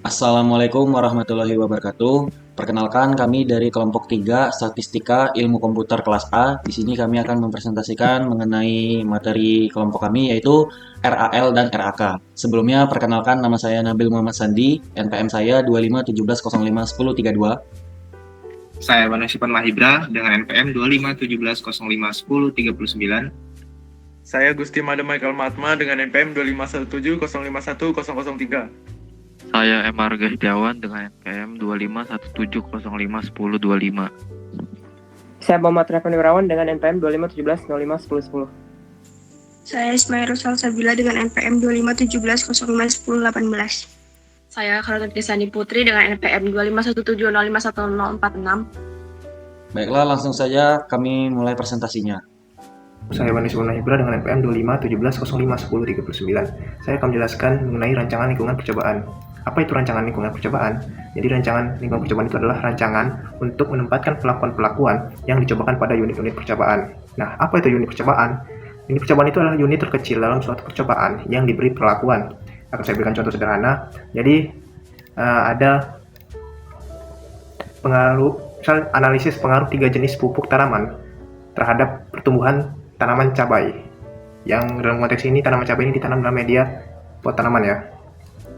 Assalamualaikum warahmatullahi wabarakatuh. Perkenalkan kami dari kelompok 3 Statistika Ilmu Komputer kelas A. Di sini kami akan mempresentasikan mengenai materi kelompok kami yaitu RAL dan RAK. Sebelumnya perkenalkan nama saya Nabil Muhammad Sandi, NPM saya 2517051032. Saya Wanasipan Mahibra dengan NPM 2517051039. Saya Gusti Made Michael Matma dengan NPM 2517051003. Saya M. Arga Hidawan dengan NPM 2517051025. Saya Muhammad Refani Wirawan dengan NPM 2517051010. Saya Ismail Rusal Sabila dengan NPM 2517051018. Saya Karolina Sani Putri dengan NPM 2517051046. Baiklah, langsung saja kami mulai presentasinya. Saya Wanasipan Mahibra dengan NPM 2517051039. Saya akan menjelaskan mengenai rancangan lingkungan percobaan. Apa itu rancangan lingkungan percobaan? Jadi rancangan lingkungan percobaan itu adalah rancangan untuk menempatkan pelakuan-pelakuan yang dicobakan pada unit-unit percobaan. Nah, apa itu unit percobaan? Unit percobaan itu adalah unit terkecil dalam suatu percobaan yang diberi perlakuan. Akan saya berikan contoh sederhana. Jadi ada analisis pengaruh 3 jenis pupuk tanaman terhadap pertumbuhan tanaman cabai. Yang dalam konteks ini tanaman cabai ini ditanam dalam media pot tanaman ya.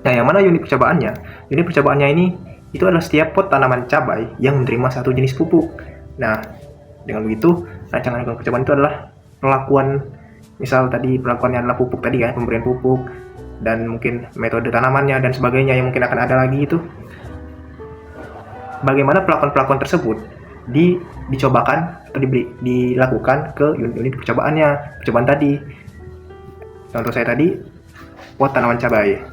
Nah, yang mana unit percobaannya? Unit percobaannya ini itu adalah setiap pot tanaman cabai yang menerima satu jenis pupuk. Nah, dengan begitu rancangan lingkungan percobaan itu adalah perlakuan, misal tadi perlakuannya adalah pupuk tadi ya, pemberian pupuk dan mungkin metode tanamannya dan sebagainya yang mungkin akan ada lagi itu. Bagaimana pelakuan-pelakuan tersebut dicobakan atau dilakukan ke unit-unit percobaan tadi. Contoh saya tadi pot tanaman cabai.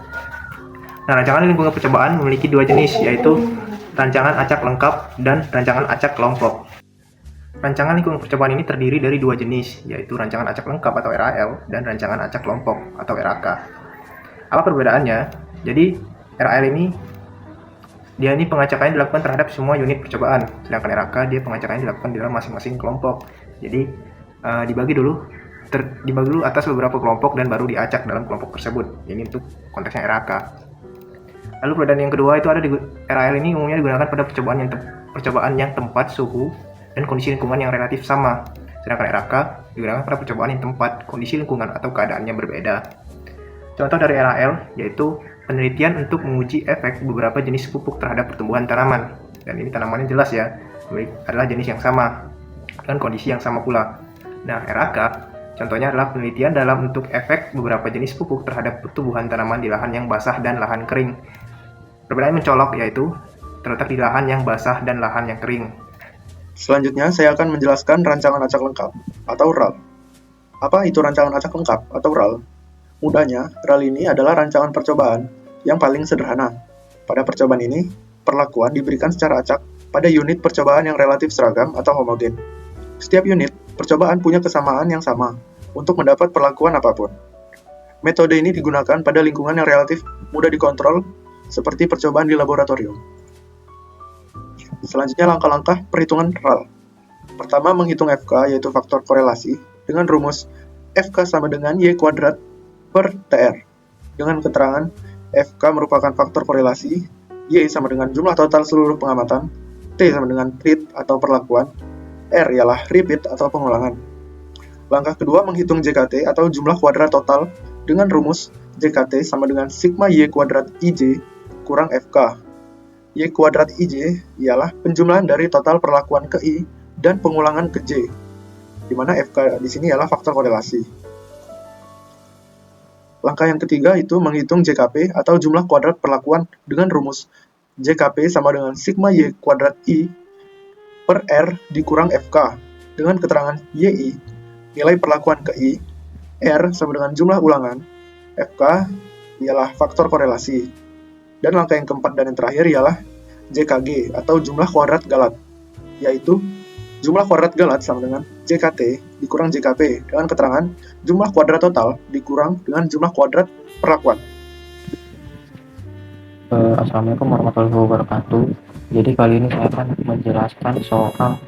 Nah, rancangan lingkungan percobaan memiliki 2 jenis, yaitu rancangan acak lengkap dan rancangan acak kelompok. Rancangan lingkungan percobaan ini terdiri dari 2 jenis, yaitu rancangan acak lengkap atau RAL dan rancangan acak kelompok atau RAK. Apa perbedaannya? Jadi RAL ini pengacakannya dilakukan terhadap semua unit percobaan, sedangkan RAK pengacakannya dilakukan di dalam masing-masing kelompok. Jadi dibagi dulu atas beberapa kelompok dan baru diacak dalam kelompok tersebut. Ini untuk konteksnya RAK. Lalu perbedaan yang kedua itu ada di RAL ini umumnya digunakan pada percobaan yang tempat, suhu, dan kondisi lingkungan yang relatif sama. Sedangkan RAK digunakan pada percobaan yang tempat, kondisi lingkungan atau keadaannya berbeda. Contoh dari RAL yaitu penelitian untuk menguji efek beberapa jenis pupuk terhadap pertumbuhan tanaman. Dan ini tanamannya jelas ya, adalah jenis yang sama dan kondisi yang sama pula. Nah, RAK contohnya adalah penelitian dalam bentuk efek beberapa jenis pupuk terhadap pertumbuhan tanaman di lahan yang basah dan lahan kering. Perbedaan mencolok yaitu terletak di lahan yang basah dan lahan yang kering. Selanjutnya, saya akan menjelaskan rancangan acak lengkap atau RAL. Apa itu rancangan acak lengkap atau RAL? Mudahnya, RAL ini adalah rancangan percobaan yang paling sederhana. Pada percobaan ini, perlakuan diberikan secara acak pada unit percobaan yang relatif seragam atau homogen. Setiap unit percobaan punya kesamaan yang sama untuk mendapat perlakuan apapun. Metode ini digunakan pada lingkungan yang relatif mudah dikontrol, seperti percobaan di laboratorium. Selanjutnya langkah-langkah perhitungan RAL. Pertama, menghitung FK, yaitu faktor korelasi, dengan rumus FK sama dengan Y kuadrat per TR. Dengan keterangan, FK merupakan faktor korelasi, Y sama dengan jumlah total seluruh pengamatan, T sama dengan treat atau perlakuan, R ialah repeat atau pengulangan. Langkah kedua, menghitung JKT atau jumlah kuadrat total dengan rumus JKT sama dengan sigma Y kuadrat IJ kurang FK. Y kuadrat IJ ialah penjumlahan dari total perlakuan ke I dan pengulangan ke J, di mana FK di sini ialah faktor korelasi. Langkah yang ketiga itu menghitung JKP atau jumlah kuadrat perlakuan dengan rumus JKP sama dengan sigma Y kuadrat I per R dikurang FK dengan keterangan YI, nilai perlakuan ke I, R sama dengan jumlah ulangan, FK ialah faktor korelasi. Dan langkah yang keempat dan yang terakhir ialah JKG atau jumlah kuadrat galat, yaitu jumlah kuadrat galat sama dengan JKT dikurang JKP dengan keterangan jumlah kuadrat total dikurang dengan jumlah kuadrat perlakuan. Assalamualaikum warahmatullahi wabarakatuh. Jadi kali ini saya akan menjelaskan soal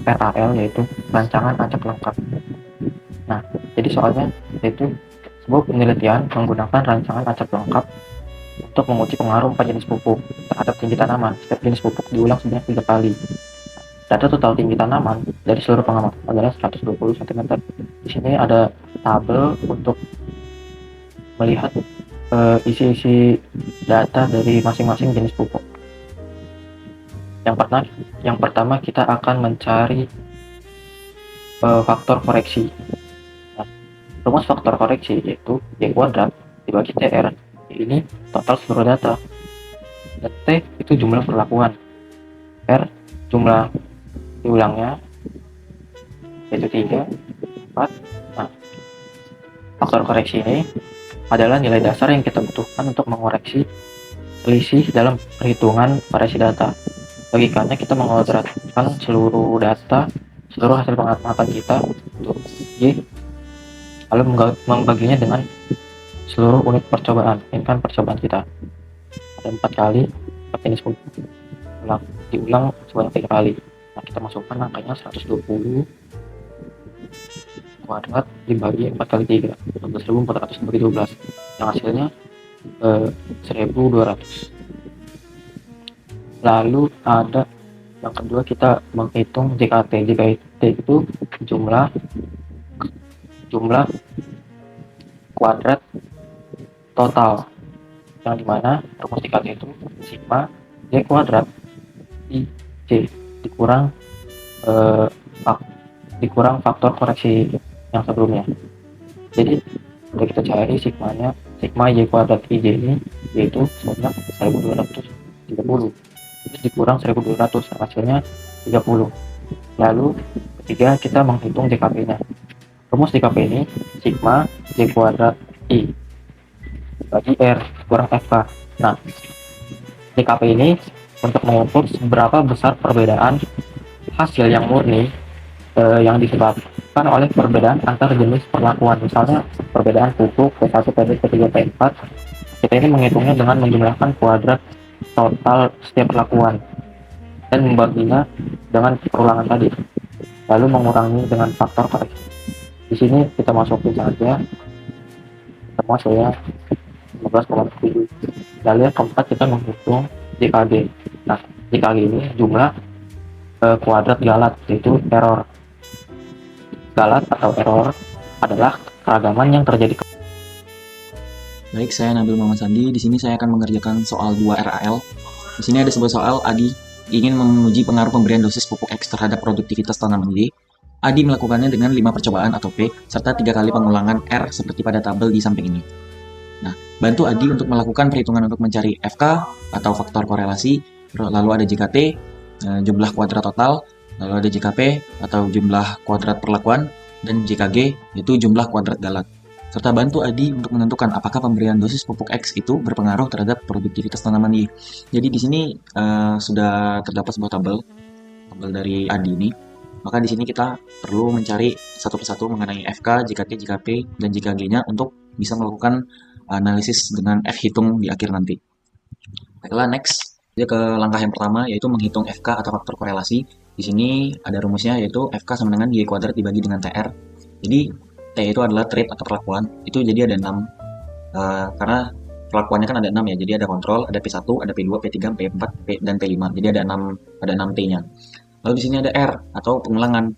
RAL yaitu rancangan acak lengkap. Nah, jadi soalnya yaitu sebuah penelitian menggunakan rancangan acak lengkap untuk menguji pengaruh 4 jenis pupuk terhadap tinggi tanaman. Setiap jenis pupuk diulang sebanyak 3 kali. Data total tinggi tanaman dari seluruh pengamatan adalah 120 cm. Di sini ada tabel untuk melihat isi-isi data dari masing-masing jenis pupuk. Yang pertama kita akan mencari faktor koreksi. Nah, rumus faktor koreksi yaitu Y kuadrat dibagi TR. Ini total seluruh data. Dan T itu jumlah perlakuan. R jumlah diulangnya yaitu 3, 4. Nah, faktor koreksi ini adalah nilai dasar yang kita butuhkan untuk mengoreksi selisih dalam perhitungan variasi data. Logikanya kita mengodratkan seluruh data, seluruh hasil pengamatan kita untuk Y, lalu membaginya dengan seluruh unit percobaan. Ini kan percobaan kita. Ada 4 kali, 4 jenis pupuk. Diulang sebanyak 3 kali. Nah, kita masukkan angkanya 120 kuadrat dibagi 4 kali 3, 12.400 dibagi 12. Yang hasilnya 1.200. Lalu ada yang kedua, kita menghitung JKT. JKT itu jumlah kuadrat total, yang dimana rumus JKT itu sigma Y kuadrat IJ dikurang faktor koreksi yang sebelumnya. Jadi udah kita cari sigma Y kuadrat IJ ini yaitu sebanyak 1.230, terus dikurang 1.200, hasilnya 30. Lalu ketiga, kita menghitung JKP nya. Rumus JKP ini sigma Y kuadrat I bagi R kurang FK. Nah, JKP ini untuk mengukur seberapa besar perbedaan hasil yang murni yang disebabkan oleh perbedaan antar jenis perlakuan. Misalnya perbedaan pupuk P1, P2, P3, P4. Kita ini menghitungnya dengan menjumlahkan kuadrat total setiap perlakuan dan membaginya dengan perulangan tadi, lalu mengurangi dengan faktor koreksi. Di sini kita masukin saja semua hasilnya 15,7. Lalu yang keempat, kita menghitung JKG. Nah, JKG ini jumlah kuadrat galat, yaitu error. Galat atau error adalah keragaman yang terjadi. Baik, saya Nabil Muhammad Sandi. Di sini saya akan mengerjakan soal 2 RAL. Di sini ada sebuah soal, Adi ingin menguji pengaruh pemberian dosis pupuk X terhadap produktivitas tanaman Y. Adi melakukannya dengan 5 percobaan atau P, serta 3 kali pengulangan R seperti pada tabel di samping ini. Nah, bantu Adi untuk melakukan perhitungan untuk mencari FK atau faktor korelasi, lalu ada JKT, jumlah kuadrat total, lalu ada JKP atau jumlah kuadrat perlakuan, dan JKG yaitu jumlah kuadrat galat. Serta bantu Adi untuk menentukan apakah pemberian dosis pupuk X itu berpengaruh terhadap produktivitas tanaman Y. Jadi di sini sudah terdapat sebuah tabel dari Adi ini. Maka di sini kita perlu mencari satu persatu mengenai FK, JKT, JKP, dan JKG-nya untuk bisa melakukan analisis dengan F hitung di akhir nanti. Baiklah, next. Kita ke langkah yang pertama, yaitu menghitung FK atau faktor korelasi. Di sini ada rumusnya, yaitu FK sama dengan Y kuadrat dibagi dengan TR. Jadi T itu adalah trait atau perlakuan, itu jadi ada 6, karena perlakuannya kan ada 6 ya, jadi ada kontrol, ada P1, ada P2, P3, P4, dan P5, jadi ada 6 T-nya. Lalu di sini ada R atau pengulangan,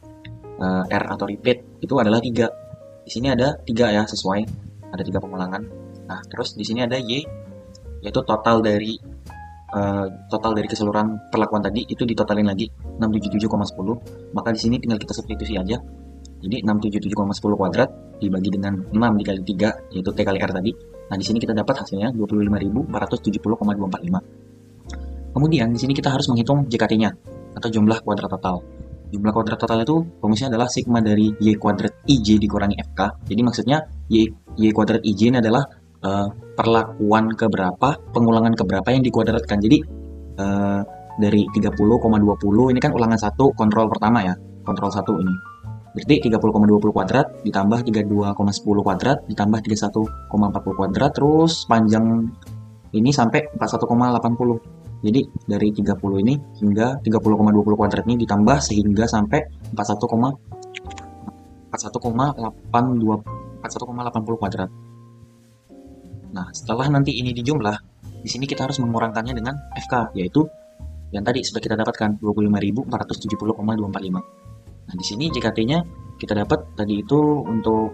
R atau repeat, itu adalah 3. Di sini ada 3 ya, sesuai, ada 3 pengulangan. Nah, terus di sini ada Y, yaitu total dari keseluruhan perlakuan tadi, itu ditotalin lagi 677,10, maka di sini tinggal kita substitusi aja. Jadi 677,10 kuadrat dibagi dengan 6 dikali 3, yaitu T kali R tadi. Nah, di sini kita dapat hasilnya 25.470,245. Kemudian di sini kita harus menghitung JKT-nya atau jumlah kuadrat total. Jumlah kuadrat total itu rumusnya adalah sigma dari Y kuadrat IJ dikurangi FK. Jadi maksudnya Y kuadrat IJ ini adalah perlakuan keberapa, pengulangan keberapa yang dikuadratkan. Jadi dari 30,20 ini kan ulangan 1 kontrol pertama ya, kontrol 1 ini. Berarti 30,20 kuadrat ditambah 32,10 kuadrat ditambah 31,40 kuadrat, terus panjang ini sampai 41,80. Jadi dari 30 ini hingga 30,20 kuadrat ini ditambah sehingga sampai 41,80 kuadrat. Nah, setelah nanti ini dijumlah, di sini kita harus mengurangkannya dengan FK, yaitu yang tadi sudah kita dapatkan 25.470,245. Nah, di sini JKT-nya kita dapat tadi itu untuk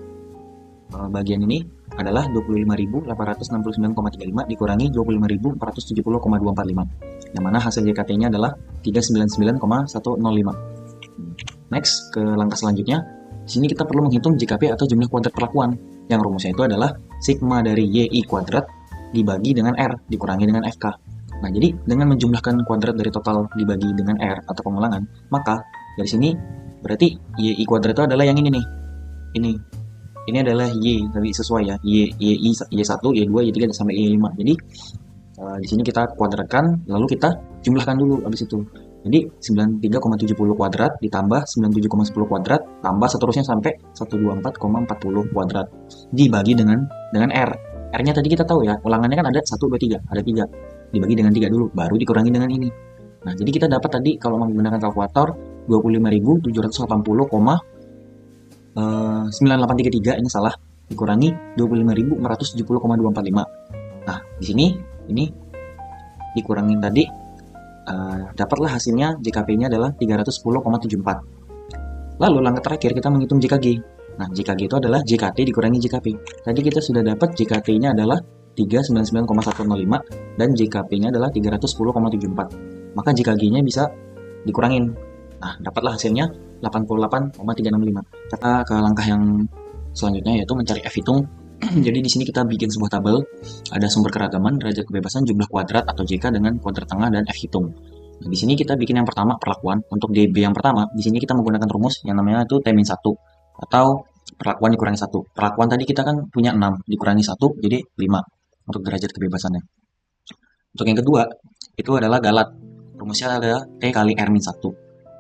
bagian ini adalah 25.869,35 dikurangi 25.470,245. Yang mana hasil JKT-nya adalah 399,105. Next, ke langkah selanjutnya. Di sini kita perlu menghitung JKP atau jumlah kuadrat perlakuan. Yang rumusnya itu adalah sigma dari YI kuadrat dibagi dengan R dikurangi dengan FK. Nah, jadi dengan menjumlahkan kuadrat dari total dibagi dengan R atau pengulangan, maka dari sini berarti YI kuadrat itu adalah yang ini nih. Ini adalah Y, tadi sesuai ya. Y1, Y2, Y3 sampai Y5. Jadi di sini kita kuadratkan, lalu kita jumlahkan dulu habis itu. Jadi 93,70 kuadrat ditambah 97,10 kuadrat tambah seterusnya sampai 124,40 kuadrat dibagi dengan R. R-nya tadi kita tahu ya, ulangannya kan ada 1, 2, 3, ada 3. Dibagi dengan 3 dulu, baru dikurangi dengan ini. Nah, jadi kita dapat tadi kalau menggunakan kalkulator 25.780,9833, ini salah, dikurangi 25.470,245. Nah, di sini ini dikurangin tadi, dapatlah hasilnya JKP-nya adalah 310,74. Lalu langkah terakhir kita menghitung JKG. Nah, JKG itu adalah JKT dikurangi JKP. Tadi kita sudah dapat JKT-nya adalah 399,105 dan JKP-nya adalah 310,74. Maka JKG-nya bisa dikurangin. Nah, dapatlah hasilnya 88,365. Kita ke langkah yang selanjutnya yaitu mencari F hitung. Jadi di sini kita bikin sebuah tabel, ada sumber keragaman, derajat kebebasan, jumlah kuadrat atau JK dengan kuadrat tengah dan F hitung. Nah, di sini kita bikin yang pertama perlakuan. Untuk DB yang pertama, di sini kita menggunakan rumus yang namanya itu T-1 atau perlakuan dikurangi 1. Perlakuan tadi kita kan punya 6, dikurangi 1 jadi 5 untuk derajat kebebasannya. Untuk yang kedua, itu adalah galat. Rumusnya adalah T kali R-1.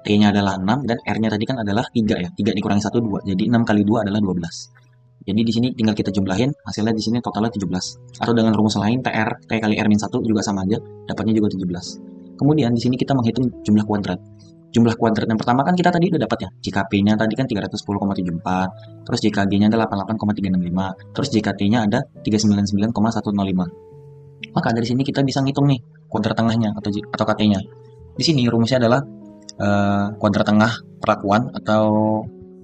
T-nya adalah 6 dan R-nya tadi kan adalah 3 ya. 3 dikurangi 1 2. Jadi 6 kali 2 adalah 12. Jadi di sini tinggal kita jumlahin, hasilnya di sini totalnya 17. Atau dengan rumus lain T kali R-1 juga sama aja, dapatnya juga 17. Kemudian di sini kita menghitung jumlah kuadrat. Jumlah kuadrat yang pertama kan kita tadi udah dapat ya. JKP-nya tadi kan 310,74, terus JKG-nya ada 88,365, terus JKT-nya ada 399,105. Maka dari sini kita bisa ngitung nih kuadrat tengahnya atau KT-nya. Di sini rumusnya adalah kuadrat tengah perlakuan atau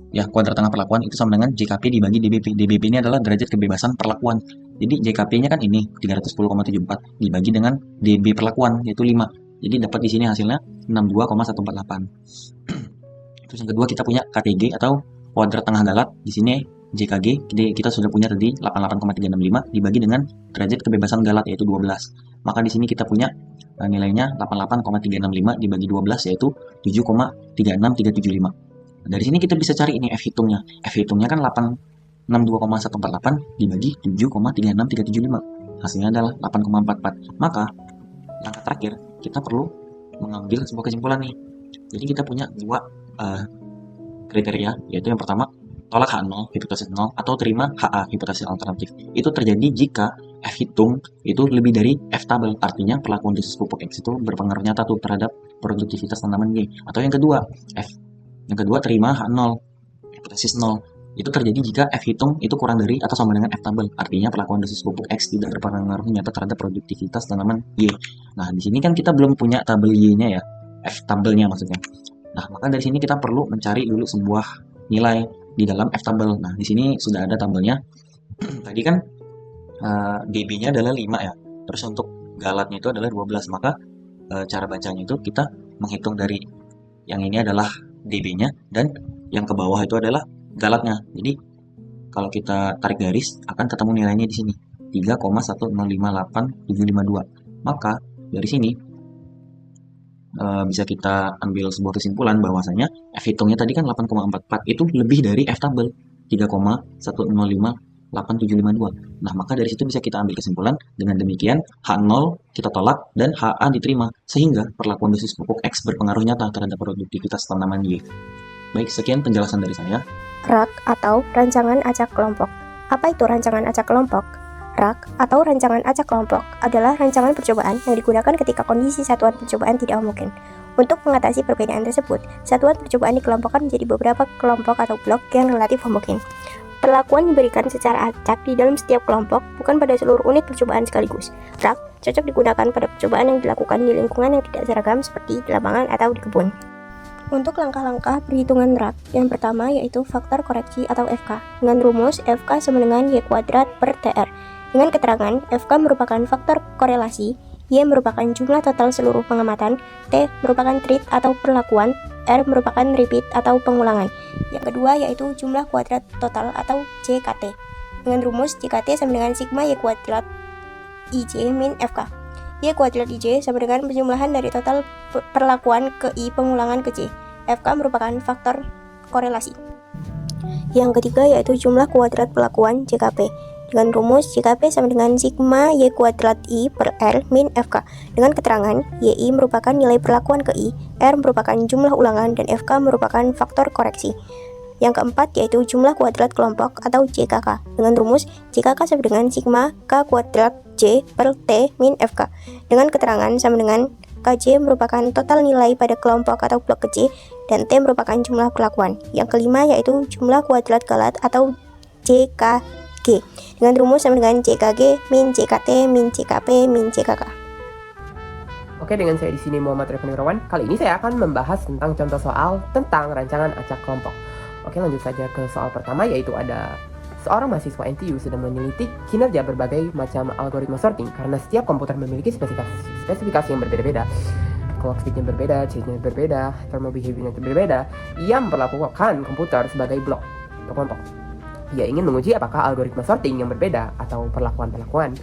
ya kuadrat tengah perlakuan itu sama dengan JKP dibagi DBP. DBP ini adalah derajat kebebasan perlakuan. Jadi JKP-nya kan ini 310,74 dibagi dengan DB perlakuan yaitu 5. Jadi dapat di sini hasilnya 62,148. Terus yang kedua kita punya KTG atau kuadrat tengah galat. Di sini JKG kita sudah punya tadi 88,365 dibagi dengan derajat kebebasan galat yaitu 12. Maka di sini kita punya nilainya 88,365 dibagi 12 yaitu 7,36375. Dari sini kita bisa cari ini F hitungnya. F hitungnya kan 862,148 dibagi 7,36375. Hasilnya adalah 8,44. Maka langkah terakhir kita perlu mengambil sebuah kesimpulan nih. Jadi kita punya dua kriteria, yaitu yang pertama tolak H0 hipotesis 0 atau terima HA hipotesis alternatif. Itu terjadi jika F hitung itu lebih dari F tabel, artinya perlakuan dosis pupuk X itu berpengaruh nyata tuh terhadap produktivitas tanaman Y. Atau yang kedua terima H0 hipotesis 0. Itu terjadi jika F hitung itu kurang dari atau sama dengan F tabel. Artinya perlakuan dosis pupuk X tidak berpengaruh nyata terhadap produktivitas tanaman Y. Nah, di sini kan kita belum punya tabel Y-nya ya. F tabelnya maksudnya. Nah, maka dari sini kita perlu mencari dulu sebuah nilai di dalam F tabel. Nah, di sini sudah ada tabelnya. Tadi kan DB-nya adalah 5 ya. Terus untuk galatnya itu adalah 12. Maka cara bacanya itu kita menghitung dari yang ini adalah DB-nya dan yang ke bawah itu adalah galatnya. Jadi kalau kita tarik garis akan ketemu nilainya di sini 3,1058752. Maka dari sini bisa kita ambil sebuah kesimpulan bahwasanya F hitungnya tadi kan 8,44 itu lebih dari F tabel 3,1058752. Nah, maka dari situ bisa kita ambil kesimpulan dengan demikian H0 kita tolak dan HA diterima sehingga perlakuan dosis pupuk X berpengaruh nyata terhadap produktivitas tanaman Y. Baik, sekian penjelasan dari saya. RAK atau Rancangan Acak Kelompok. Apa itu Rancangan Acak Kelompok? RAK atau Rancangan Acak Kelompok adalah rancangan percobaan yang digunakan ketika kondisi satuan percobaan tidak memungkinkan. Untuk mengatasi perbedaan tersebut, satuan percobaan dikelompokkan menjadi beberapa kelompok atau blok yang relatif homogen. Perlakuan diberikan secara acak di dalam setiap kelompok, bukan pada seluruh unit percobaan sekaligus. RAK cocok digunakan pada percobaan yang dilakukan di lingkungan yang tidak seragam seperti di lapangan atau di kebun. Untuk langkah-langkah perhitungan RAK, yang pertama yaitu faktor koreksi atau FK, dengan rumus FK sama dengan Y kuadrat per TR, dengan keterangan FK merupakan faktor korelasi, Y merupakan jumlah total seluruh pengamatan, T merupakan treat atau perlakuan, R merupakan repeat atau pengulangan. Yang kedua yaitu jumlah kuadrat total atau JKT, dengan rumus JKT sama dengan sigma Y kuadrat IJ min FK. Y kuadrat IJ sama dengan penjumlahan dari total perlakuan ke I pengulangan ke J. FK merupakan faktor korelasi. Yang ketiga yaitu jumlah kuadrat perlakuan JKP, dengan rumus JKP sama dengan sigma Y kuadrat I per R min FK, dengan keterangan YI merupakan nilai perlakuan ke I, R merupakan jumlah ulangan, dan FK merupakan faktor koreksi. Yang keempat yaitu jumlah kuadrat kelompok atau JKK, dengan rumus JKK sama dengan sigma K kuadrat J per T min FK, dengan keterangan sama dengan KJ merupakan total nilai pada kelompok atau blok kecil, dan T merupakan jumlah perlakuan. Yang kelima yaitu jumlah kuadrat galat atau JKG, dengan rumus sama dengan JKG min JKT min JKP min JKK. Oke, dengan saya di sini Muhammad Rifan Wirawan. Kali ini saya akan membahas tentang contoh soal tentang rancangan acak kelompok. Oke, lanjut saja ke soal pertama, yaitu ada seorang mahasiswa NTU sedang meneliti kinerja berbagai macam algoritma sorting karena setiap komputer memiliki spesifikasi yang berbeda-beda. Clock speed-nya berbeda, change-nya berbeda, thermal behavior-nya berbeda. Ia memperlakukan komputer sebagai blok atau kelompok. Ia ingin menguji apakah algoritma sorting yang berbeda atau perlakuan-perlakuan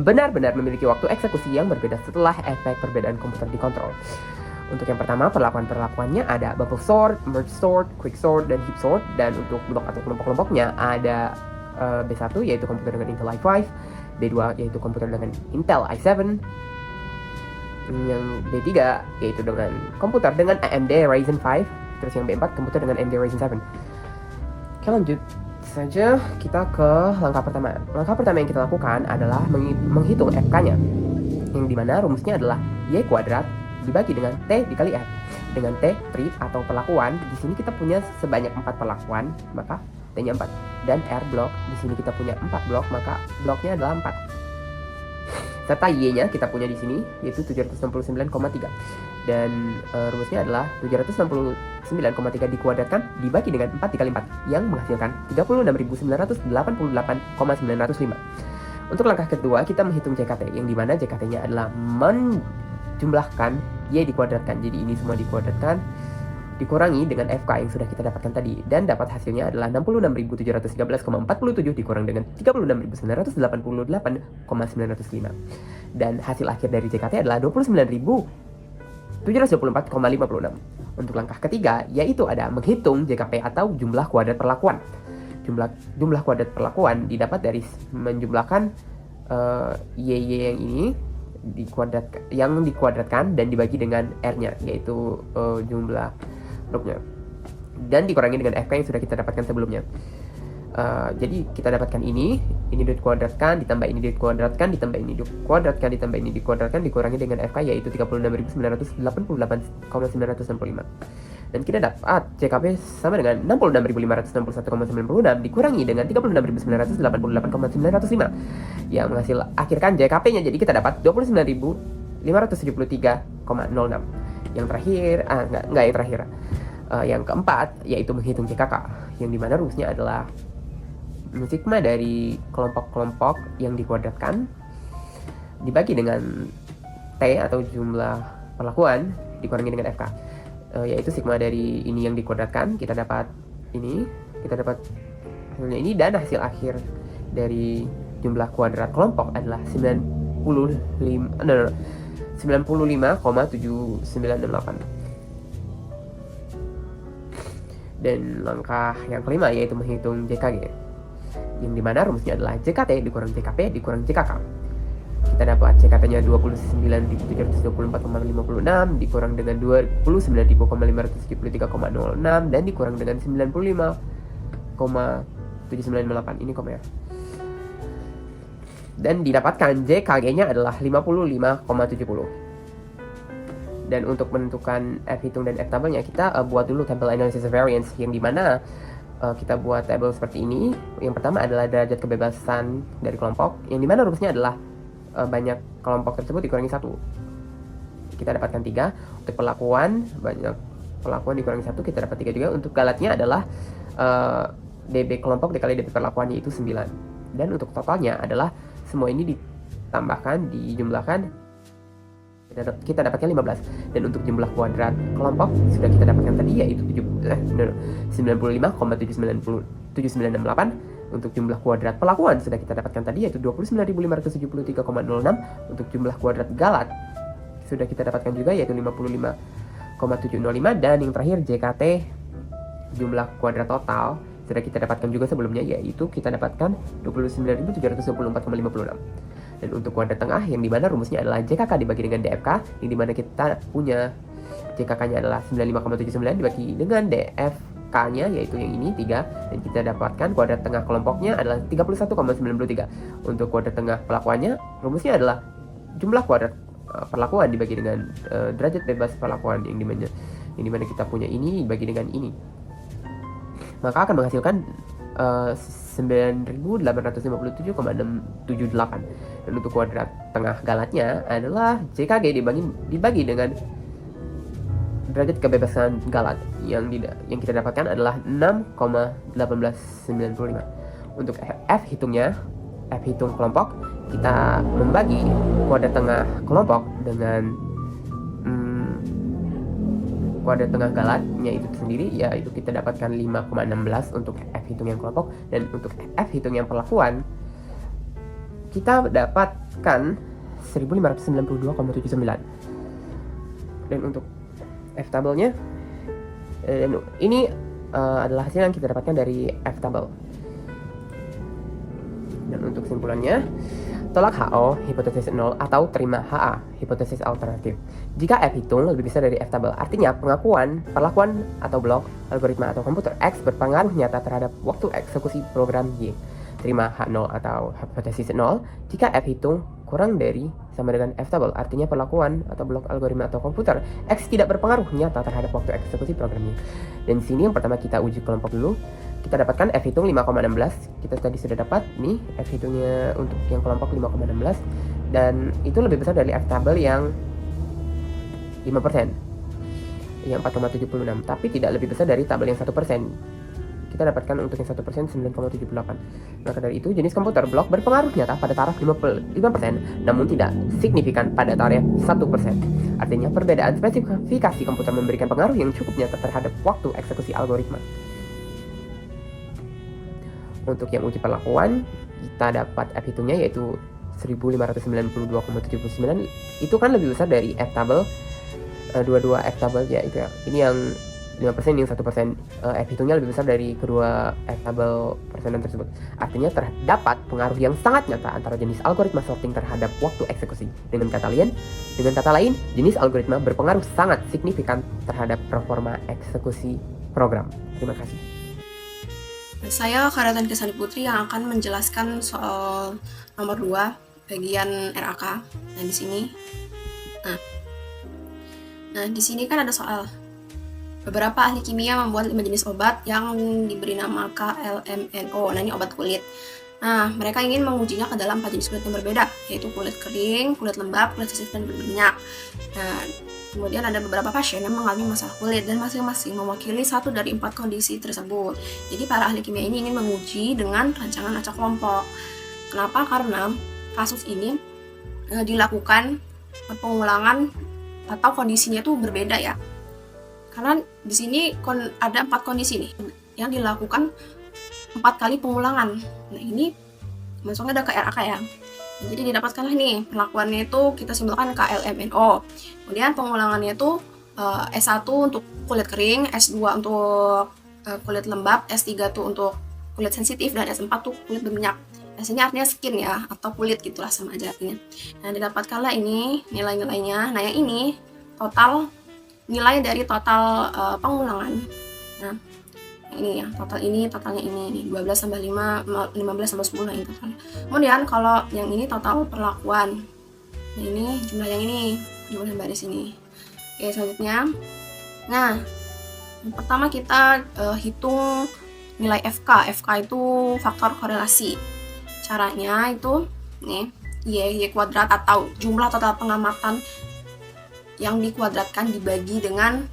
benar-benar memiliki waktu eksekusi yang berbeda setelah efek perbedaan komputer dikontrol. Untuk yang pertama, perlakuan-perlakuannya ada bubble sort, merge sort, quick sort, dan heap sort. Dan untuk blok atau kelompok-kelompoknya ada B1 yaitu komputer dengan Intel i5, B2 yaitu komputer dengan Intel i7, yang B3 yaitu dengan komputer dengan AMD Ryzen 5, terus yang B4 komputer dengan AMD Ryzen 7. Oke, lanjut saja kita ke langkah pertama. Langkah pertama yang kita lakukan adalah menghitung FK-nya, yang dimana rumusnya adalah Y kuadrat dibagi dengan T dikali R. Dengan T, treat atau perlakuan, di sini kita punya sebanyak 4 perlakuan, maka T-nya 4. Dan R blok, di sini kita punya 4 blok, maka bloknya adalah 4. Serta Y-nya kita punya di sini, yaitu 769,3. Dan rumusnya adalah 769,3 dikuadratkan dibagi dengan 4 dikali 4, yang menghasilkan 36.988,905. Untuk langkah kedua, kita menghitung JKT, yang dimana JKT-nya adalah jumlahkan Y dikuadratkan. Jadi ini semua dikuadratkan dikurangi dengan FK yang sudah kita dapatkan tadi, dan dapat hasilnya adalah 66.713,47 dikurang dengan 36.988,905. Dan hasil akhir dari JKT adalah 29.724,56. Untuk langkah ketiga yaitu ada menghitung JKP atau jumlah kuadrat perlakuan. Jumlah kuadrat perlakuan didapat dari menjumlahkan YY yang ini dikuadratkan dan dibagi dengan R-nya, yaitu jumlah bloknya, dan dikurangi dengan FK yang sudah kita dapatkan sebelumnya. Jadi kita dapatkan ini dikuadratkan ditambah ini dikuadratkan ditambah ini dikuadratkan ditambah ini dikuadratkan dikurangi dengan FK yaitu 36.988,965. Dan kita dapat JKP sama dengan 66.561,96 dikurangi dengan 36.988,905 yang akhirkan JKP-nya. Jadi kita dapat 29.573,06. Yang terakhir, yang terakhir. Yang keempat yaitu menghitung JKK, yang dimana rumusnya adalah sigma dari kelompok-kelompok yang dikuadratkan dibagi dengan T atau jumlah perlakuan dikurangi dengan FK, yaitu sigma dari ini yang dikuadratkan, kita dapat ini, kita dapat hasilnya ini, dan hasil akhir dari jumlah kuadrat kelompok adalah 95,7968. Dan langkah yang kelima yaitu menghitung JKG, yang dimana rumusnya adalah JKT dikurang JKP dikurang JKK. Kita dapat JKT-nya 29.724,56 dikurang dengan 29.573,06 dan dikurang dengan 95,798. Ini koma ya. Dan didapatkan JKG-nya adalah 55,70. Dan untuk menentukan F hitung dan F tabelnya, kita buat dulu tabel analysis of variance, yang dimana kita buat tabel seperti ini. Yang pertama adalah derajat kebebasan dari kelompok, yang dimana rumusnya adalah banyak kelompok tersebut dikurangi 1. Kita dapatkan 3. Untuk perlakuan, banyak perlakuan dikurangi 1, kita dapat 3 juga. Untuk galatnya adalah DB kelompok dikali DB perlakuan, yaitu 9. Dan untuk totalnya adalah semua ini ditambahkan, dijumlahkan, kita dapatkan 15. Dan untuk jumlah kuadrat kelompok sudah kita dapatkan tadi, yaitu 95,798. Untuk jumlah kuadrat perlakuan sudah kita dapatkan tadi, yaitu 29.573,06. Untuk jumlah kuadrat galat sudah kita dapatkan juga, yaitu 55,705. Dan yang terakhir JKT, jumlah kuadrat total, sudah kita dapatkan juga sebelumnya, yaitu kita dapatkan 29.724,56. Dan untuk kuadrat tengah, yang dimana rumusnya adalah JKK dibagi dengan DFK, yang dimana kita punya JKK-nya adalah 95,79 dibagi dengan DFK-nya, yaitu yang ini 3. Dan kita dapatkan kuadrat tengah kelompoknya adalah 31,93. Untuk kuadrat tengah perlakuannya, rumusnya adalah jumlah kuadrat perlakuan dibagi dengan derajat bebas perlakuan, yang dimana kita punya ini dibagi dengan ini, maka akan menghasilkan 9.857,678. Dan untuk kuadrat tengah galatnya adalah JKG dibagi dengan derajat kebebasan galat, yang kita dapatkan adalah 6,1895. Untuk F hitungnya, F hitung kelompok, kita membagi kuadrat tengah kelompok dengan kuadrat tengah galatnya itu sendiri, yaitu kita dapatkan 5,16 untuk F hitung yang kelompok. Dan untuk F hitung yang perlakuan, kita dapatkan 1592,79. Dan untuk F tabelnya, ini adalah hasil yang kita dapatkan dari F tabel. Dan untuk kesimpulannya, tolak HO, hipotesis 0, atau terima HA, hipotesis alternatif. Jika F hitung lebih besar dari F tabel, artinya perlakuan atau blok, algoritma atau komputer X berpengaruh nyata terhadap waktu eksekusi program Y. Terima H0 atau hipotesis 0 jika F hitung kurang dari sama dengan F tabel, artinya perlakuan atau blok, algoritma atau komputer X tidak berpengaruh nyata terhadap waktu eksekusi program Y. Dan di sini yang pertama kita uji kelompok dulu. Kita dapatkan F hitung 5,16. Kita tadi sudah dapat nih F hitungnya untuk yang kelompok 5,16, dan itu lebih besar dari F tabel yang 5%, yang 4,76, tapi tidak lebih besar dari tabel yang 1%. Kita dapatkan untuk yang 1% 9,78. Maka dari itu jenis komputer blok berpengaruh nyata pada taraf 5%, namun tidak signifikan pada taraf 1%. Artinya perbedaan spesifikasi komputer memberikan pengaruh yang cukup nyata terhadap waktu eksekusi algoritma. Untuk yang uji perlakuan, kita dapat F hitungnya yaitu 1592,79. Itu kan lebih besar dari F tabel, 22 F tabel ya itu ya. Ini yang 5%, yang 1%. F hitungnya lebih besar dari kedua F tabel persenan tersebut. Artinya terdapat pengaruh yang sangat nyata antara jenis algoritma sorting terhadap waktu eksekusi. Dengan kata lain, jenis algoritma berpengaruh sangat signifikan terhadap performa eksekusi program. Terima kasih. Saya Karatan Kesani Putri yang akan menjelaskan soal nomor 2 bagian RAK. Nah, di sini. Nah, di sini kan ada soal beberapa ahli kimia membuat 5 jenis obat yang diberi nama KLMNO. Nah, ini obat kulit. Nah, mereka ingin mengujinya ke dalam 4 jenis kulit yang berbeda, yaitu kulit kering, kulit lembab, kulit sensitif, dan kulit berminyak. Nah, kemudian ada beberapa pasien yang mengalami masalah kulit dan masing-masing mewakili 1 dari 4 kondisi tersebut. Jadi para ahli kimia ini ingin menguji dengan rancangan acak kelompok. Kenapa? Karena kasus ini dilakukan pengulangan atau kondisinya itu berbeda ya. Karena di sini ada 4 kondisi nih yang dilakukan 4 kali pengulangan. Nah, ini masuknya ada ke RAK ya. Jadi didapatkanlah nih perlakuannya itu kita simpulkan KLMNO. Kemudian pengulangannya itu S1 untuk kulit kering, S2 untuk kulit lembab, S3 tuh untuk kulit sensitif, dan S4 tuh kulit berminyak. S ini artinya skin ya, atau kulit gitulah sama aja artinya. Nah, didapatkanlah ini nilai-nilainya. Nah, yang ini total nilai dari total pengulangan. Nah, ini ya, totalnya ini 12 tambah 5, 15 tambah 10 ini totalnya. Kemudian kalau yang ini total perlakuan. Nah, ini jumlah yang ini, jumlah baris ini. Oke, selanjutnya. Nah, yang pertama kita hitung nilai FK. FK itu faktor korelasi. Caranya itu nih, Y kuadrat atau jumlah total pengamatan yang dikuadratkan dibagi dengan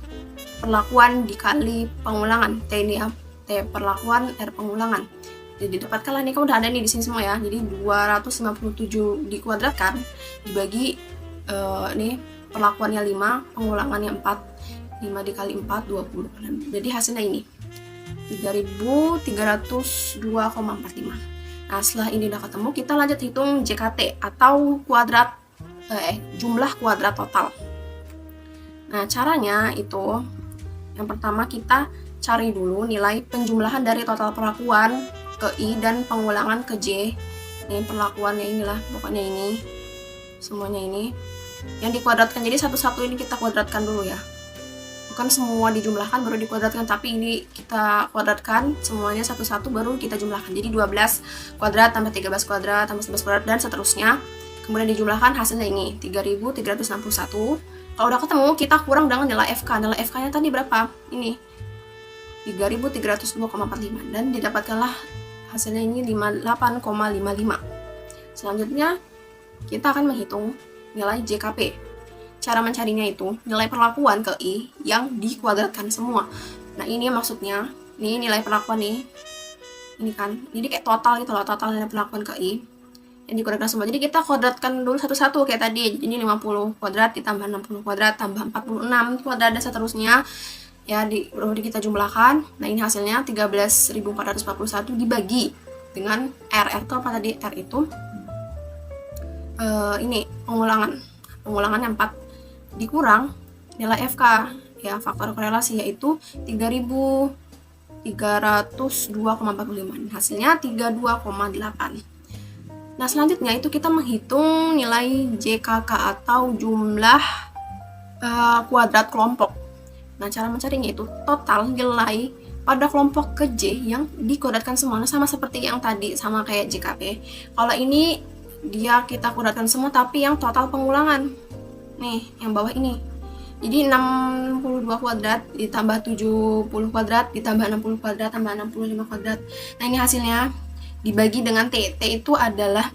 perlakuan dikali pengulangan. T ini ya, T perlakuan, R pengulangan. Jadi didapatkanlah nih, kamu udah ada nih di sini semua ya. Jadi 257 dikuadratkan dibagi nih perlakuannya 5, pengulangannya 4. 5 dikali 4 20. Jadi hasilnya ini 3302,45. Nah, setelah ini udah ketemu, kita lanjut hitung JKT atau kuadrat jumlah kuadrat total. Nah, caranya itu yang pertama kita cari dulu nilai penjumlahan dari total perlakuan ke I dan pengulangan ke J. Ini perlakuannya inilah, pokoknya ini semuanya ini yang dikuadratkan. Jadi satu-satu ini kita kuadratkan dulu ya, bukan semua dijumlahkan baru dikuadratkan, tapi ini kita kuadratkan semuanya satu-satu baru kita jumlahkan. Jadi 12 kuadrat tambah 13 kuadrat tambah 11 kuadrat dan seterusnya, kemudian dijumlahkan hasilnya ini 3361. Kalau udah ketemu, kita kurang dengan nilai FK. Nilai FK nya tadi berapa? Ini 3302,45 dan didapatkanlah hasilnya ini 58,55. Selanjutnya kita akan menghitung nilai JKP. Cara mencarinya itu nilai perlakuan ke I yang dikuadratkan semua. Nah, ini maksudnya, nih nilai perlakuan nih. Ini kan, jadi kayak total gitu loh, total nilai perlakuan ke I yang dikuadratkan semua. Jadi kita kuadratkan dulu satu-satu kayak tadi. Ini 50 kuadrat ditambah 60 kuadrat tambah 46 kuadrat dan seterusnya. Ya, udah kita jumlahkan. Nah, ini hasilnya 13.441 dibagi dengan R. R itu apa tadi? R itu ini pengulangannya 4 dikurang nilai FK ya, faktor korelasi, yaitu 3302,45. Hasilnya 32,8. Nah, selanjutnya itu kita menghitung nilai JKK atau jumlah kuadrat kelompok. Nah, cara mencarinya itu total nilai pada kelompok ke J yang dikuadratkan semua. Nah, sama seperti yang tadi, sama kayak JKP. Kalau ini dia kita kuadratkan semua tapi yang total pengulangan. Nih, yang bawah ini. Jadi 62 kuadrat ditambah 70 kuadrat ditambah 60 kuadrat tambah 65 kuadrat. Nah, ini hasilnya dibagi dengan T. T itu adalah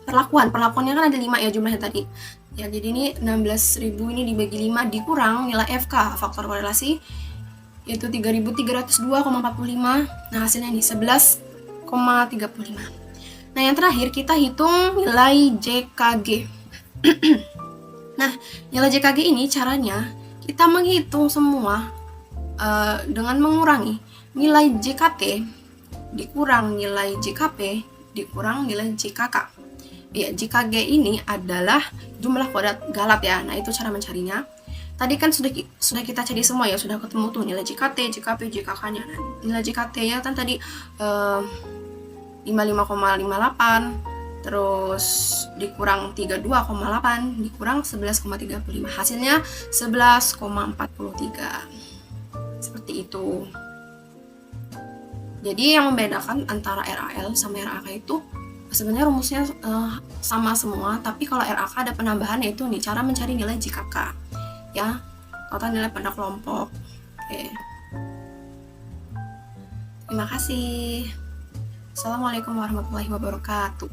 perlakuan. Perlakuannya kan ada 5 ya jumlahnya tadi. Ya, jadi ini 16.000 ini dibagi 5 dikurang nilai FK, faktor korelasi, yaitu 3302,45. Nah, hasilnya ini 11,35. Nah, yang terakhir kita hitung nilai JKG. Nah, nilai JKG ini caranya kita menghitung semua dengan mengurangi nilai JKT dikurang nilai JKP dikurang nilai JKK. Ya, JKG ini adalah jumlah kuadrat galat ya. Nah, itu cara mencarinya. Tadi kan sudah kita cari semua ya, sudah ketemu tuh nilai JKT, JKP, JKK-nya. Nah, nilai JKT-nya kan tadi 55,58, terus dikurang 32,8, dikurang 11,35. Hasilnya 11,43. Seperti itu. Jadi yang membedakan antara RAL sama RAK itu sebenarnya rumusnya sama semua, tapi kalau RAK ada penambahan, yaitu nih cara mencari nilai JKK ya, total nilai pada kelompok. Oke. Terima kasih. Assalamualaikum warahmatullahi wabarakatuh.